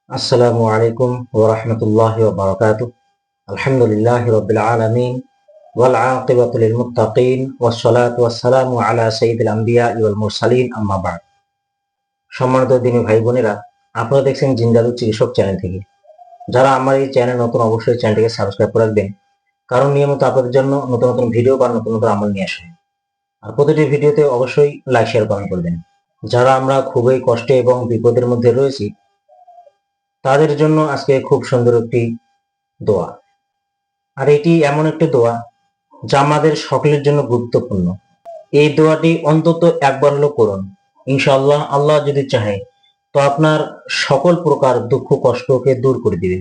আসসালামু আলাইকুম ওয়া রাহমাতুল্লাহি ওয়া বারাকাতুহু। আলহামদুলিল্লাহি রাব্বিল আলামিন ওয়াল আকিবাতু লিল মুত্তাকিন ওয়াস সালাতু ওয়াস সালামু আলা সাইয়্যিদিল আমবিয়া ওয়াল মুরসালিন আম্মা বা'দ। সম্মানিত দিনী ভাই বোনেরা, আপনারা দেখছেন জিন্দারু চিকিৎসক চ্যানেল থেকে। যারা আমার এই চ্যানেল নতুন, অবশ্যই চ্যানেলটিকে সাবস্ক্রাইব করে রাখবেন, কারণ নিয়মিত আপনাদের জন্য নতুন নতুন ভিডিও বা নতুন নতুন আমল নিয়ে আসে। আর প্রতিটি ভিডিওতে অবশ্যই লাইক শেয়ার কমেন্ট করবেন। যারা আমরা খুবই কষ্টে এবং বিপদের মধ্যে রয়েছি, তাদের জন্য আজকে খুব সুন্দর একটি দোয়া। আর এটি এমন একটি দোয়া যা আমাদের সকলের জন্য গুরুত্বপূর্ণ। এই দোয়াটি অন্তত একবার হলো করুন, ইনশাআল্লাহ আল্লাহ যদি চাহে তো আপনার সকল প্রকার দুঃখ কষ্টকে দূর করে দিবে।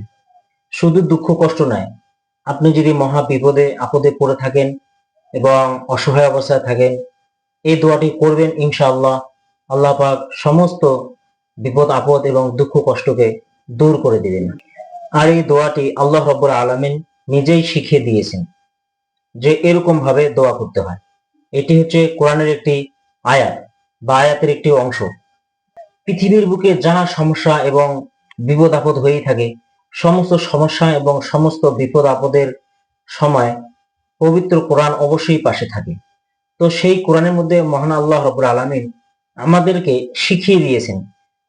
শুধু দুঃখ কষ্ট নয়, আপনি যদি মহা বিপদে আপদে পড়ে থাকেন এবং অসহায় অবস্থায় থাকেন, এই দোয়াটি করবেন, ইনশাআল্লাহ আল্লাহ পাক সমস্ত বিপদ আপদ এবং দুঃখ কষ্টকে দূর করে দিবেন। আর এই দোয়াটি আল্লাহ রাব্বুল আলামিন নিজেই শিখিয়ে দিয়েছেন যে এরকম ভাবে দোয়া করতে হয়। এটি হচ্ছে কোরআনের একটি আয়াত বা আয়াতের একটি অংশ। পৃথিবীর বুকে যা সমস্যা এবং বিপদ আপদ হয়েই থাকে, সমস্ত সমস্যা এবং সমস্ত বিপদ আপদের সময় পবিত্র কোরআন অবশ্যই পাশে থাকে। তো সেই কোরআনের মধ্যে মহান আল্লাহ রাব্বুল আলামিন আমাদেরকে শিখিয়ে দিয়েছেন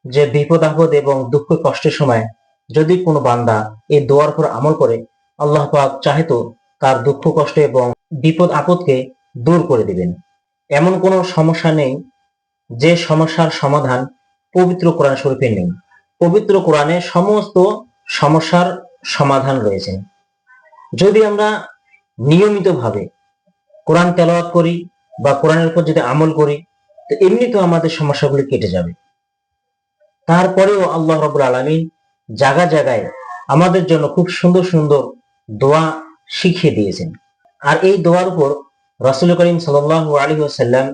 যে বিপদ আপদ এবং দুঃখ কষ্টের সময় যদি কোনো বান্দা এই দোয়ার উপর আমল করে, আল্লাহ পাক চাহে তো তার দুঃখ কষ্ট এবং বিপদ আপদকে দূর করে দিবেন। এমন কোনো সমস্যা নেই যে সমস্যার সমাধান পবিত্র কোরআন শরীফে নেই। পবিত্র কোরআনে সমস্ত সমস্যার সমাধান রয়েছে। যদি আমরা নিয়মিতভাবে কোরআন তেলাওয়াত করি বা কোরআনের উপর যদি আমল করি, তো এমনি তো আমাদের সমস্যাগুলি কেটে যাবে। তারপরেও আল্লাহ রাব্বুল আলামিন জায়গায় জায়গায় আমাদের জন্য খুব সুন্দর সুন্দর দোয়া শিখিয়ে দিয়েছেন। আর এই দোয়ার উপর রাসূল করিম সাল্লাল্লাহু আলাইহি ওয়াসাল্লাম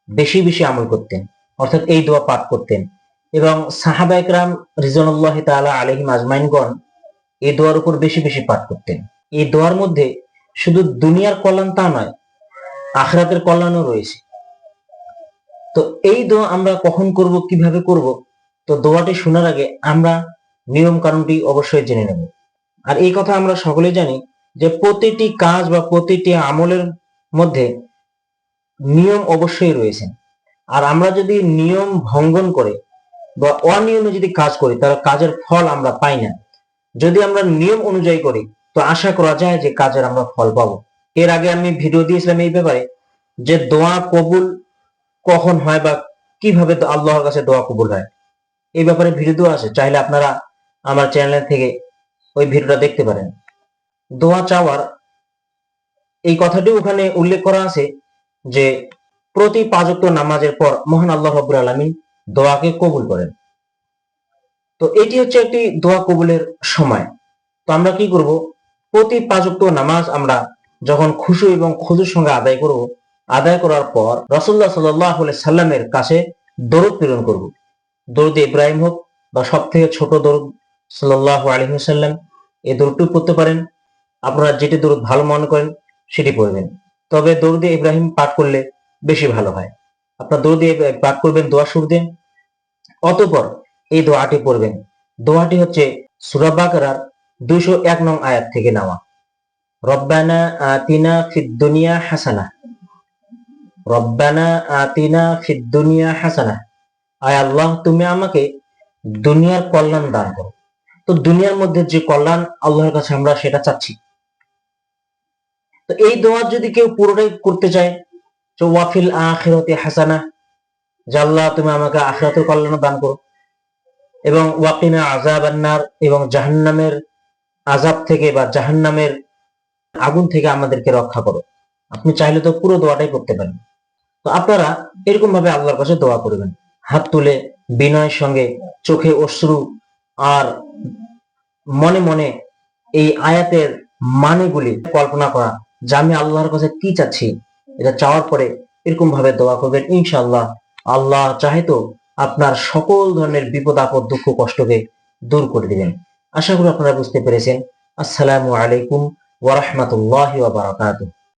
বেশি বেশি আমল করতেন, অর্থাৎ এই দোয়া পাঠ করতেন। এবং সাহাবা একরাম রিজওয়ানুল্লাহি তাআলা আলাইহিম আজমাইনগণ এই দোয়ার উপর বেশি বেশি পাঠ করতেন। এই দোয়ার মধ্যে শুধু দুনিয়ার কল্যাণ তা নয়, আখিরাতের কল্যাণও রয়েছে। তো এই দোয়া আমরা কখন করব, কিভাবে করব, তো দোয়াটি শোনার আগে আমরা নিয়ম কানুনটি অবশ্যই জেনে নেব। আর এই কথা আমরা সকলে জানি যে প্রতিটি কাজ বা প্রতিটি আমলের মধ্যে নিয়ম অবশ্যই রয়েছে। আর আমরা যদি নিয়ম ভঙ্গন করে বা অনিয়মে যদি কাজ করি, তাহলে কাজের ফল আমরা পাই না। যদি আমরা নিয়ম অনুযায়ী করি, তো আশা করা যায় যে কাজের আমরা ফল পাবো। এর আগে আমি ভিডিও দিয়েছিলাম এই ব্যাপারে যে দোয়া কবুল কখন হয় বা কিভাবে আল্লাহর কাছে দোয়া কবুল হয়, এই ব্যাপারে ভিডিও দেওয়া আছে, চাইলে আপনারা আমার চ্যানেল থেকে ওই ভিডিওটা দেখতে পারেন। দোয়া চাওয়ার এই কথাটি ওখানে উল্লেখ করা আছে যে প্রতি ৫ ওয়াক্ত নামাজের পর মহান আল্লাহ রাব্বুল আলামিন দোয়াকে কবুল করেন। তো এটি হচ্ছে একটি দোয়া কবুলের সময়। তো আমরা কি করব, প্রতি ৫ ওয়াক্ত নামাজ আমরা যখন খুশু এবং খুজুর সঙ্গে আদায় করব, আদায় করার পর রাসূলুল্লাহ সাল্লাল্লাহু আলাইহি সাল্লামের কাছে দরুদ প্রেরণ করব। দরুদ ইব্রাহিম হোক বা সব থেকে ছোট দরুদ সাল্লাল্লাহু আলাইহি ওয়াসাল্লাম, এই দরুদটি পড়তে পারেন। আপনারা যেটি দরুদ ভালো মনে করেন সেটি পড়বেন। তবে দরুদে ইব্রাহিম পাঠ করলে বেশি ভালো হয়। আপনার দরুদে পাঠ করবেন দোয়া শুরুতে, অতঃপর এই দোয়াটি পড়বেন। দোয়াটি হচ্ছে সূরা বাকারার 201 নং আয়াত থেকে নেওয়া। রব্বানা আতিনা ফিদ দুনিয়া হাসানাহ, রব্বানা আতিনা ফিদ দুনিয়া হাসানাহ। আয় আল্লাহ, তুমি আমাকে দুনিয়ার কল্যাণ দান করো। তো দুনিয়ার মধ্যে যে কল্যাণ, আল্লাহর কাছে আমরা সেটা চাচ্ছি। তো এই দোয়া যদি কেউ পুরোটাই করতে চায়, তো ওয়াফিল আখিরাতি হাসানাহ, যে আল্লাহ তুমি আমাকে আখিরাতের কল্যাণ দান করো, এবং ওয়াকিনা আযাবান নার, এবং জাহান্নামের আযাব থেকে বা জাহান্নামের আগুন থেকে আমাদেরকে রক্ষা করো। আপনি চাইলে তো পুরো দোয়াটাই করতে পারেন। তো আপনারা এরকম ভাবে আল্লাহর কাছে দোয়া করবেন, হাত তুলে বিনয়ের সঙ্গে, চোখে অশ্রু আর মনে মনে এই আয়াতের মানেগুলি কল্পনা করা যে আমি আল্লাহর কাছে কি চাচ্ছি। এটা চাওয়ার পরে এরকম ভাবে দোয়া করবেন, ইনশাআল্লাহ আল্লাহ চাহে তো আপনার সকল ধরনের বিপদ আপদ দুঃখ কষ্টকে দূর করে দিবেন। আশা করি আপনারা বুঝতে পেরেছেন। আসসালামু আলাইকুম ওয়া রাহমাতুল্লাহি ওয়া বারাকাতুহু।